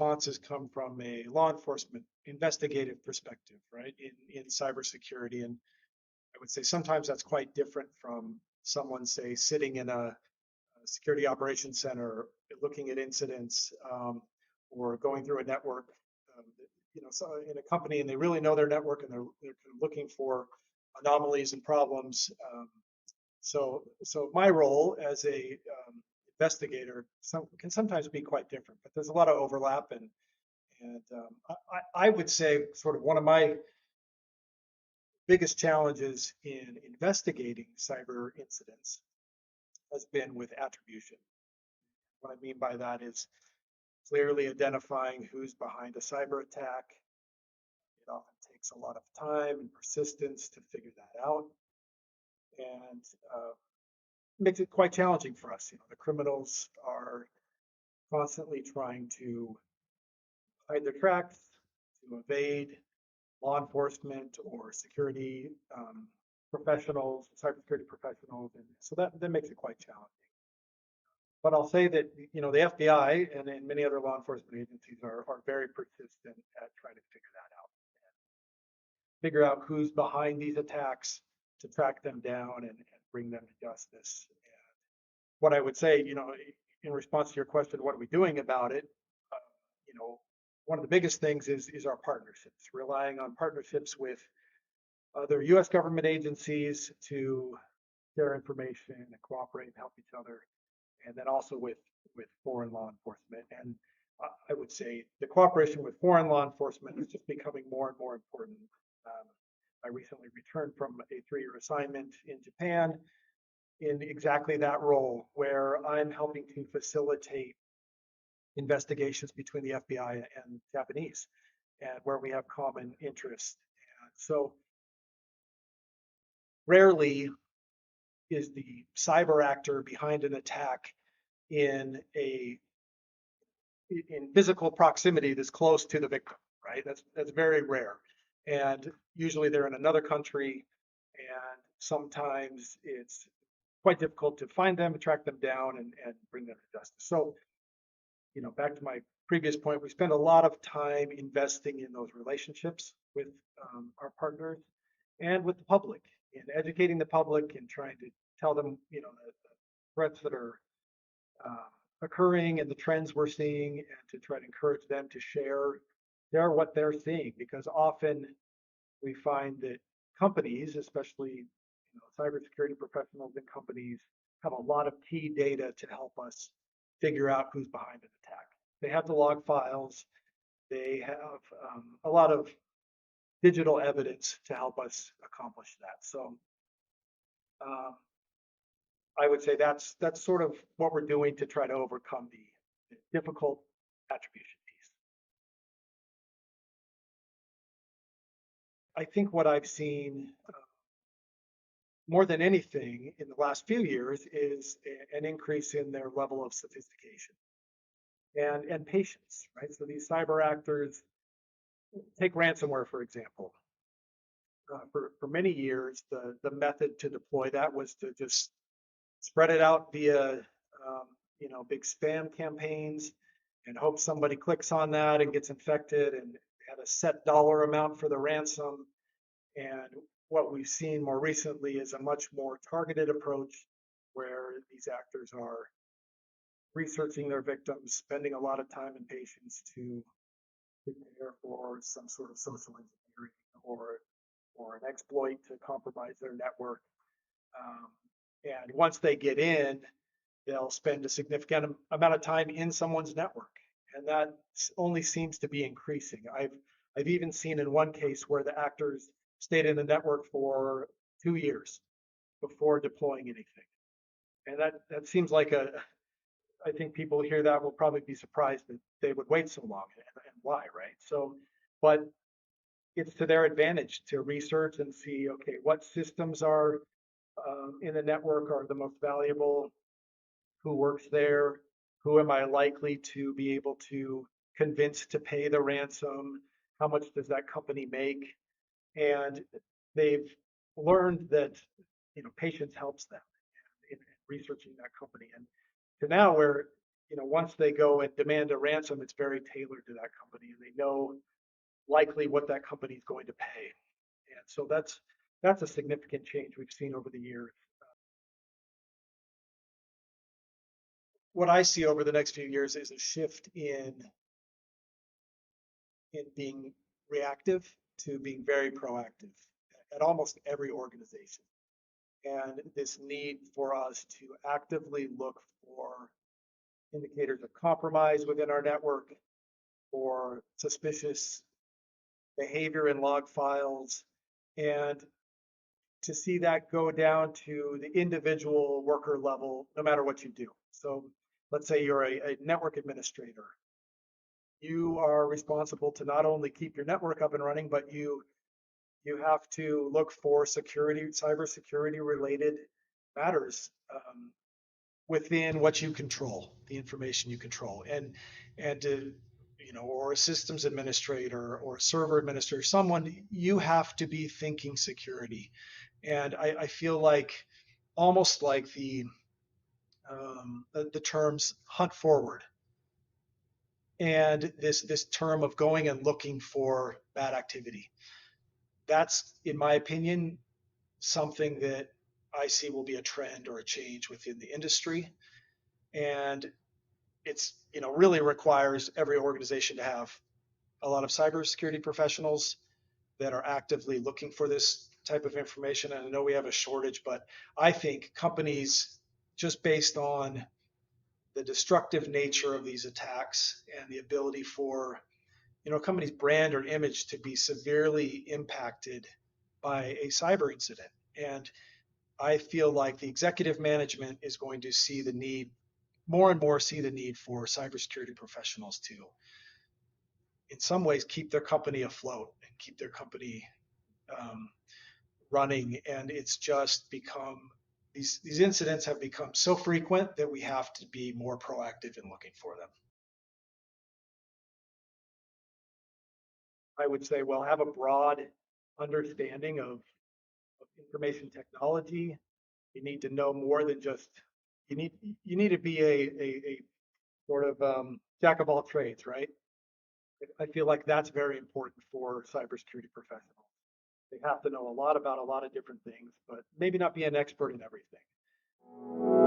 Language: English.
responses come from a law enforcement investigative perspective, right, in cybersecurity. And I would say sometimes that's quite different from someone, say, sitting in a security operations center looking at incidents, or going through a network, um, so in a company, and they really know their network, and they're kind of looking for anomalies and problems. So my role as a investigator can sometimes be quite different, but there's a lot of overlap, and I would say sort of one of my biggest challenges in investigating cyber incidents has been with attribution. What I mean by that is clearly identifying who's behind a cyber attack. It often takes a lot of time and persistence to figure that out, and makes it quite challenging for us. The criminals are constantly trying to hide their tracks, to evade law enforcement or security professionals, cybersecurity professionals, and so that makes it quite challenging. But I'll say that the FBI and many other law enforcement agencies are very persistent at trying to figure that out, and figure out who's behind these attacks, to track them down and bring them to justice. And what I would say, in response to your question, what are we doing about it? Uh, you know, One of the biggest things is our partnerships, relying on partnerships with other U.S. government agencies to share information and cooperate and help each other, and then also with foreign law enforcement. And I would say the cooperation with foreign law enforcement is just becoming more and more important. Um, I recently returned from a 3-year assignment in Japan in exactly that role, where I'm helping to facilitate investigations between the FBI and Japanese, and where we have common interests. And so rarely is the cyber actor behind an attack in physical proximity that's close to the victim, right? That's very rare, and usually they're in another country, and sometimes it's quite difficult to find them, track them down, and bring them to justice. So, back to my previous point, we spend a lot of time investing in those relationships with our partners and with the public, in educating the public and trying to tell them, the threats that are occurring and the trends we're seeing, and to try to encourage them to share what they're seeing, because often we find that companies, especially cybersecurity professionals in companies, have a lot of key data to help us figure out who's behind an attack. They have the log files, they have a lot of digital evidence to help us accomplish that. So um, I would say that's sort of what we're doing to try to overcome the difficult attribution piece. I think what I've seen more than anything in the last few years is an increase in their level of sophistication and patience, right? So these cyber actors, take ransomware, for example. For many years, the method to deploy that was to just spread it out via big spam campaigns, and hope somebody clicks on that and gets infected, and had a set dollar amount for the ransom. And what we've seen more recently is a much more targeted approach, where these actors are researching their victims, spending a lot of time and patience to prepare for some sort of social engineering or an exploit to compromise their network. And once they get in, they'll spend a significant amount of time in someone's network, and that only seems to be increasing. I've even seen in one case where the actors stayed in the network for 2 years before deploying anything, and that seems like I think people hear that will probably be surprised that they would wait so long, and why, right? So, but it's to their advantage to research and see, okay, what systems are in the network are the most valuable, who works there, who am I likely to be able to convince to pay the ransom, how much does that company make, and they've learned that patience helps them in researching that company. And to now, where once they go and demand a ransom, it's very tailored to that company, and they know likely what that company is going to pay. And so that's a significant change we've seen over the years. What I see over the next few years is a shift in being reactive to being very proactive at almost every organization. And this need for us to actively look for indicators of compromise within our network, or suspicious behavior in log files, and to see that go down to the individual worker level, no matter what you do. So let's say you're a network administrator. You are responsible to not only keep your network up and running, but you have to look for cybersecurity related matters within what you control, the information you control, and to, or a systems administrator or a server administrator, someone, you have to be thinking security. And I feel like almost like the terms hunt forward, and this term of going and looking for bad activity. That's, in my opinion, something that I see will be a trend or a change within the industry. And it's, really requires every organization to have a lot of cybersecurity professionals that are actively looking for this type of information. And I know we have a shortage, but I think companies, just based on the destructive nature of these attacks and the ability for, a company's brand or image to be severely impacted by a cyber incident. And I feel like the executive management is going to see the need, more and more see the need for cybersecurity professionals to, in some ways, keep their company afloat and keep their company um, running. And it's just become, these incidents have become so frequent that we have to be more proactive in looking for them. I would say, well, have a broad understanding of information technology. You need to know more than just, you need to be a sort of jack of all trades, right? I feel like that's very important for cybersecurity professionals. They have to know a lot about a lot of different things, but maybe not be an expert in everything.